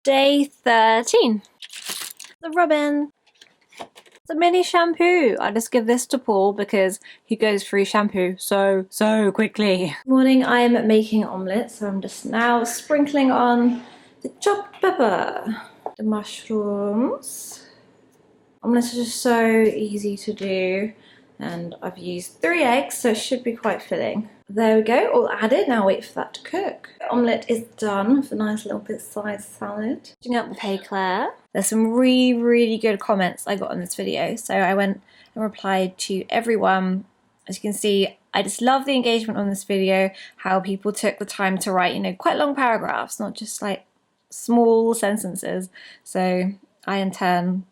Day 13. The Robin. It's a mini shampoo. I just give this to Paul because he goes through shampoo so quickly. Morning, I am making omelette, so I'm just now sprinkling on the chopped pepper, the mushrooms. Omelette is just so easy to do, and I've used 3 eggs, so it should be quite filling. There we go, all added. Now wait for that to cook. The omelette is done with a nice little bit-sized salad. Putting up the Payclair. There's some really good comments I got on this video, so I went and replied to everyone. As you can see, I just love the engagement on this video, how people took the time to write, you know, quite long paragraphs, not just like small sentences. So I in turn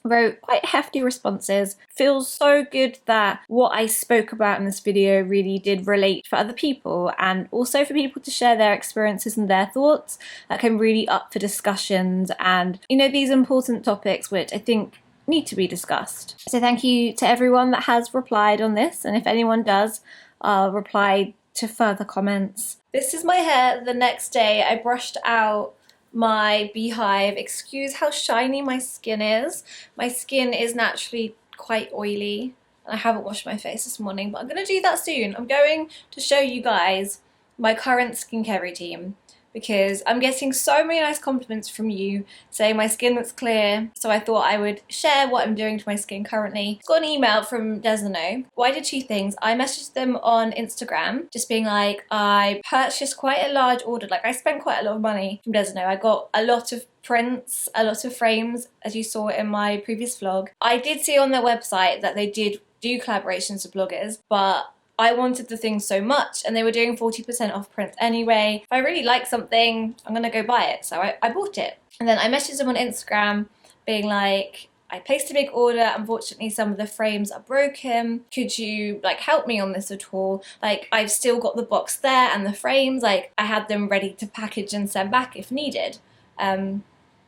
wrote quite hefty responses. Feels so good that what I spoke about in this video really did relate for other people, and also for people to share their experiences and their thoughts. That I'm really up for discussions and, you know, these important topics which I think need to be discussed. So thank you to everyone that has replied on this, and if anyone does, I'll reply to further comments. This is my hair the next day. I brushed out my beehive. Excuse how shiny my skin is. My skin is naturally quite oily and I haven't washed my face this morning, but I'm gonna do that soon. I'm going to show you guys my current skincare routine because I'm getting so many nice compliments from you saying my skin looks clear, so I thought I would share what I'm doing to my skin currently. Got an email from Desano. Well, I did 2 things. I messaged them on Instagram just being like, I purchased quite a large order, like I spent quite a lot of money from Desano. I got a lot of prints, a lot of frames, as you saw in my previous vlog. I did see on their website that they did do collaborations with bloggers, but I wanted the thing so much and they were doing 40% off prints anyway. If I really like something, I'm gonna go buy it. So I bought it. And then I messaged them on Instagram being like, I placed a big order, unfortunately some of the frames are broken. Could you like help me on this at all? Like I've still got the box there and the frames, like I had them ready to package and send back if needed.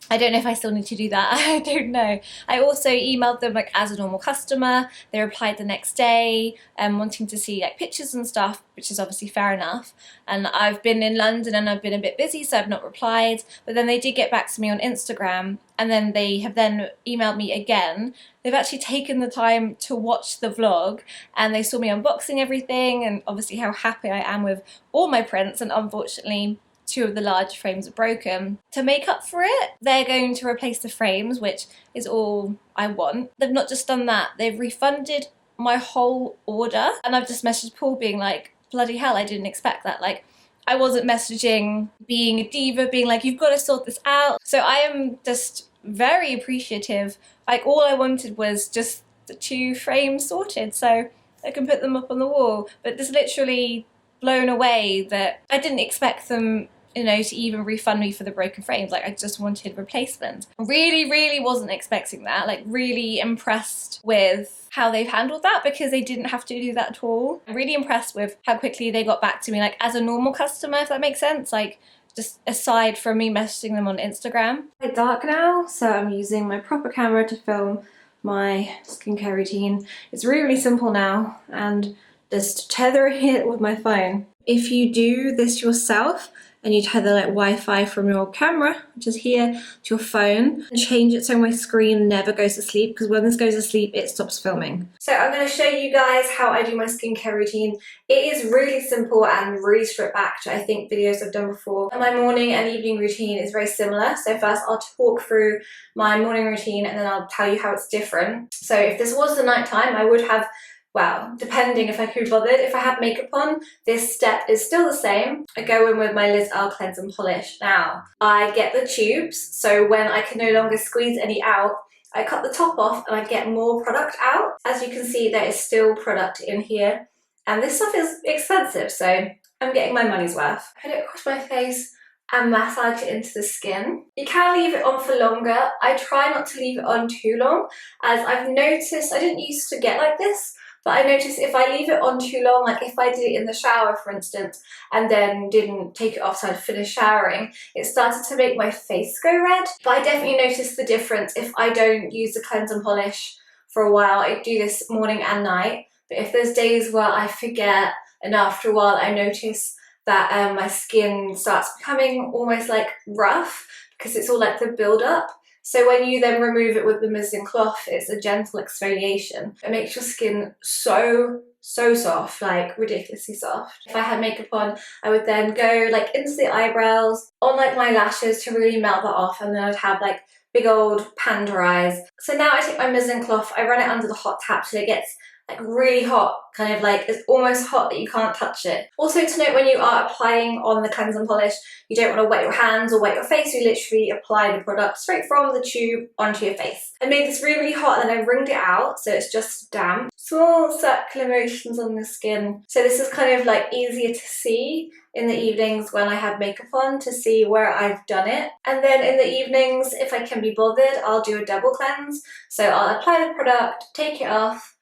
I don't know if I still need to do that. I don't know. I also emailed them like as a normal customer. They replied the next day wanting to see like pictures and stuff, which is obviously fair enough. And I've been in London and I've been a bit busy, so I've not replied. But then they did get back to me on Instagram, and then they have then emailed me again. They've actually taken the time to watch the vlog and they saw me unboxing everything and obviously how happy I am with all my prints, and unfortunately 2 of the large frames are broken. To make up for it, they're going to replace the frames, which is all I want. They've not just done that, they've refunded my whole order. And I've just messaged Paul being like, bloody hell, I didn't expect that. Like, I wasn't messaging being a diva, being like, you've got to sort this out. So I am just very appreciative. Like, all I wanted was just the 2 frames sorted so I can put them up on the wall. But just literally blown away that I didn't expect them, you know, to even refund me for the broken frames. Like I just wanted replacements. Really wasn't expecting that. Like really impressed with how they've handled that because they didn't have to do that at all. I'm really impressed with how quickly they got back to me, like as a normal customer, if that makes sense. Like just aside from me messaging them on Instagram. It's dark now, so I'm using my proper camera to film my skincare routine. It's really simple now, and just tethering it with my phone. If you do this yourself and you tether like Wi-Fi from your camera, which is here, to your phone, and change it so my screen never goes to sleep, because when this goes to sleep it stops filming. So I'm going to show you guys how I do my skincare routine. It is really simple and really stripped back to I think videos I've done before. And my morning and evening routine is very similar. So first I'll talk through my morning routine and then I'll tell you how it's different. So if this was the night time, I would have, well, depending if I could be bothered, if I had makeup on, this step is still the same. I go in with my Liz Earl Cleanse and Polish. Now, I get the tubes, so when I can no longer squeeze any out, I cut the top off and I get more product out. As you can see, there is still product in here, and this stuff is expensive, so I'm getting my money's worth. I put it across my face and massage it into the skin. You can leave it on for longer. I try not to leave it on too long, as I've noticed, I didn't used to get like this, but I noticed if I leave it on too long, like if I did it in the shower, for instance, and then didn't take it off so I'd finish showering, it started to make my face go red. But I definitely noticed the difference if I don't use the cleanse and polish for a while. I do this morning and night, but if there's days where I forget and after a while I notice that my skin starts becoming almost like rough because it's all like the build up. So when you then remove it with the muslin cloth, it's a gentle exfoliation. It makes your skin so soft, like ridiculously soft. If I had makeup on, I would then go like into the eyebrows, on like my lashes to really melt that off, and then I'd have like big old panda eyes. So now I take my muslin cloth, I run it under the hot tap till it gets like really hot, kind of like it's almost hot that you can't touch it. Also to note, when you are applying on the cleanse and polish, you don't want to wet your hands or wet your face. You literally apply the product straight from the tube onto your face. I made this really hot and then I wringed it out so it's just damp. Small circular motions on the skin. So this is kind of like easier to see in the evenings when I have makeup on, to see where I've done it. And then in the evenings, if I can be bothered, I'll do a double cleanse. So I'll apply the product, take it off,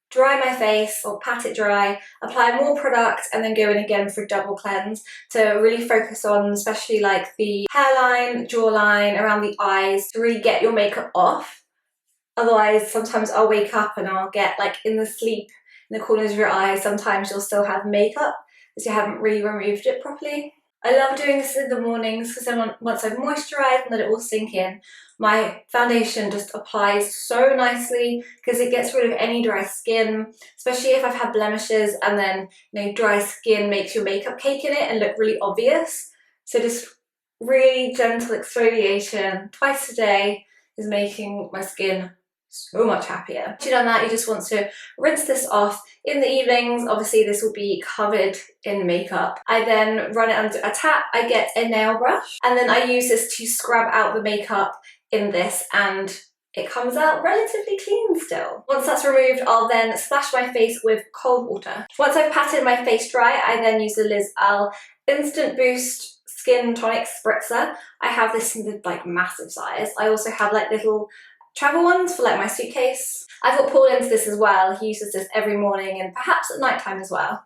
dry my face or pat it dry, apply more product, and then go in again for a double cleanse to really focus on especially like the hairline, jawline, around the eyes, to really get your makeup off. Otherwise, sometimes I'll wake up and I'll get like in the sleep, in the corners of your eyes, sometimes you'll still have makeup because you haven't really removed it properly. I love doing this in the mornings because then once I've moisturised and let it all sink in, my foundation just applies so nicely because it gets rid of any dry skin, especially if I've had blemishes, and then, you know, dry skin makes your makeup cake in it and look really obvious. So just really gentle exfoliation twice a day is making my skin so much happier. Once you've done that, you just want to rinse this off. In the evenings, obviously this will be covered in makeup. I then run it under a tap, I get a nail brush, and then I use this to scrub out the makeup in this, and it comes out relatively clean still. Once that's removed, I'll then splash my face with cold water. Once I've patted my face dry, I then use the LLimWalkerVlogs Instant Boost Skin Tonic Spritzer. I have this in the like massive size. I also have like little travel ones for like my suitcase. I've got Paul into this as well. He uses this every morning and perhaps at night time as well.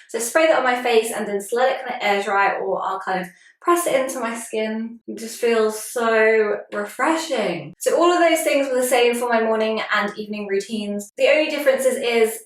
So spray that on my face and then just let it kind of air dry, or I'll kind of press it into my skin. It just feels so refreshing. So all of those things were the same for my morning and evening routines. The only differences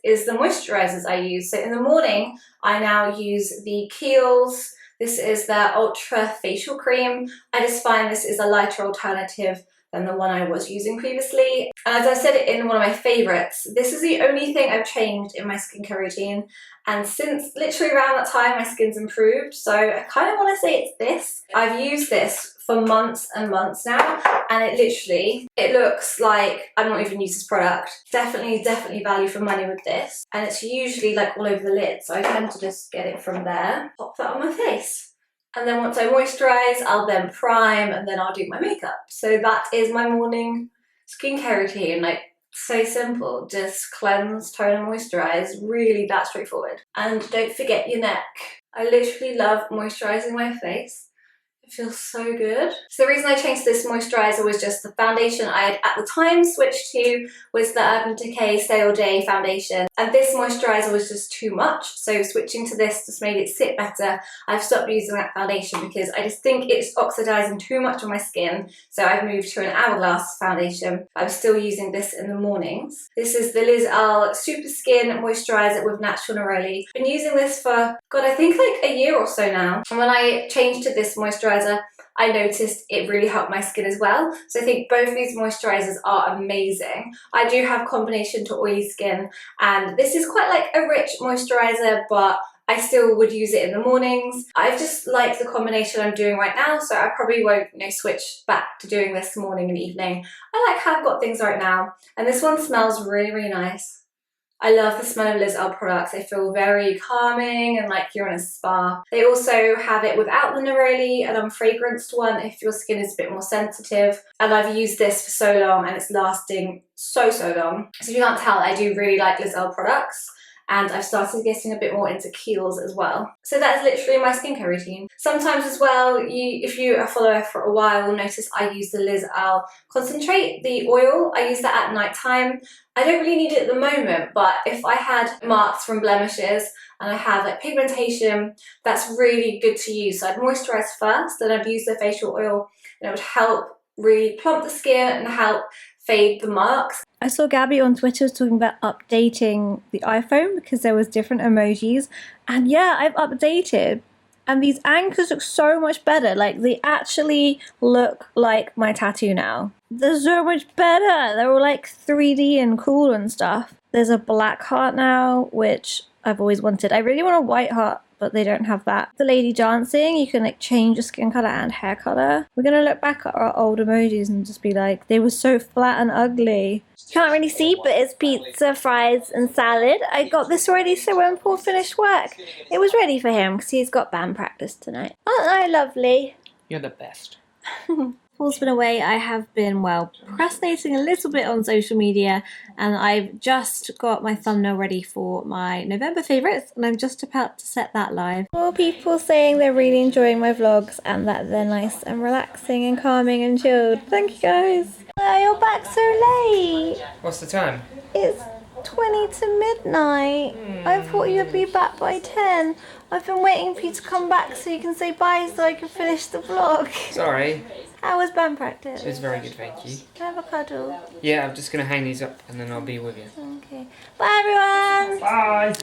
is the moisturizers I use. So in the morning, I now use the Kiehl's. This is their Ultra Facial Cream. I just find this is a lighter alternative than the one I was using previously. And as I said in one of my favorites, this is the only thing I've changed in my skincare routine. And since literally around that time, my skin's improved. So I kind of want to say it's this. I've used this for months and months now, and it looks like I've not even used this product. Definitely value for money with this. And it's usually like all over the lid, so I tend to just get it from there, pop that on my face. And then once I moisturise, I'll then prime, and then I'll do my makeup. So that is my morning skincare routine. Like, so simple. Just cleanse, tone and moisturise. Really that straightforward. And don't forget your neck. I literally love moisturising my face. It feels so good. So the reason I changed this moisturiser was just the foundation I had at the time switched to was the Urban Decay Stay All Day foundation. And this moisturiser was just too much. So switching to this just made it sit better. I've stopped using that foundation because I just think it's oxidising too much on my skin. So I've moved to an Hourglass foundation. I'm still using this in the mornings. This is the LLimWalkerVlogs Super Skin Moisturiser with Natural Neroli. Been using this for, God, I think like a year or so now. And when I changed to this moisturiser, I noticed it really helped my skin as well. So I think both these moisturisers are amazing. I do have combination to oily skin, and this is quite like a rich moisturiser, but I still would use it in the mornings. I just like the combination I'm doing right now, so I probably won't, you know, switch back to doing this morning and evening. I like how I've got things right now, and this one smells really nice. I love the smell of LLimWalkerVlogs products. They feel very calming and like you're in a spa. They also have it without the neroli, an unfragranced one if your skin is a bit more sensitive. And I've used this for so long and it's lasting so long. So if you can't tell, I do really like LLimWalkerVlogs products. And I've started getting a bit more into Kiehl's as well. So that is literally my skincare routine. Sometimes as well, if you're a follower for a while, you'll notice I use the LLimWalkerVlogs Concentrate, the oil. I use that at night time. I don't really need it at the moment, but if I had marks from blemishes and I have like pigmentation, that's really good to use. So I'd moisturise first, then I'd use the facial oil, and it would help really plump the skin and help fade the marks. I saw Gabby on Twitter was talking about updating the iPhone because there was different emojis, and yeah, I've updated. And these anchors look so much better. Like, they actually look like my tattoo now. They're so much better. They're all like 3D and cool and stuff. There's a black heart now, which I've always wanted. I really want a white heart, but they don't have that. The lady dancing, you can like change your skin color and hair color. We're gonna look back at our old emojis and just be like, they were so flat and ugly. Can't really see, but it's pizza, fries, and salad. I got this ready so when Paul finished work, it was ready for him because he's got band practice tonight. Aren't I lovely? You're the best. Paul's been away. I have been, well, procrastinating a little bit on social media, and I've just got my thumbnail ready for my November favourites, and I'm just about to set that live. More people saying they're really enjoying my vlogs and that they're nice and relaxing and calming and chilled. Thank you guys. Oh, you're back so late. What's the time? It's 20 to midnight. I thought you'd be back by 10. I've been waiting for you to come back so you can say bye so I can finish the vlog. Sorry. How was band practice? It was very good, thank you. Can I have a cuddle? Yeah, I'm just going to hang these up and then I'll be with you. Okay. Bye everyone! Bye!